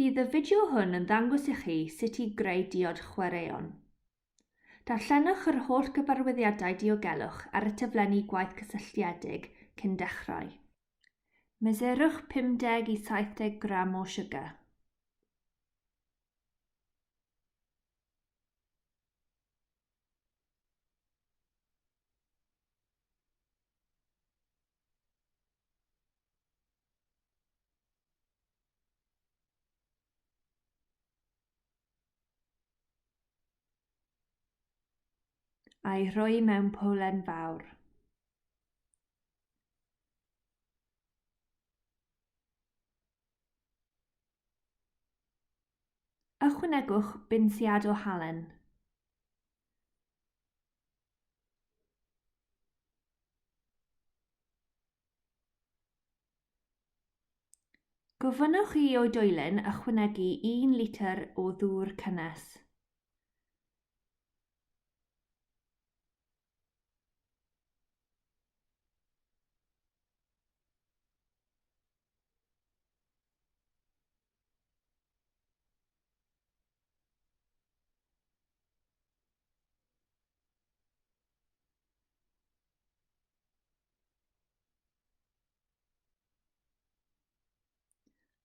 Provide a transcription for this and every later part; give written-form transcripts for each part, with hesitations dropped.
Bydd y fideo hwn yn ddangos i chi sut i greu diod chwaraeon. Darllenwch yr holl gyfarwyddiadau diogelwch ar y tiflenni gwaith cysylltiedig cyn dechrau. Mesurwch 50 i 70 gram o siwgr. A'i rhoi mewn powlen fawr. Ychwanegwch binsiad o halen. Gofynnwch i oedolyn ychwanegu 1 litr o ddŵr cynnes.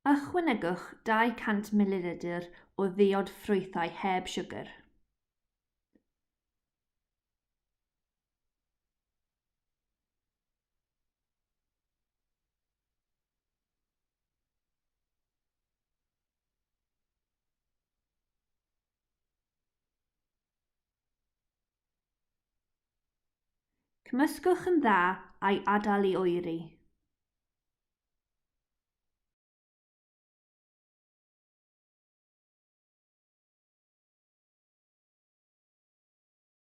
Ychwanegwch 200 ml o ddiod ffrwythau heb siwgr. Cymysgwch yn dda a'i adael i oeri.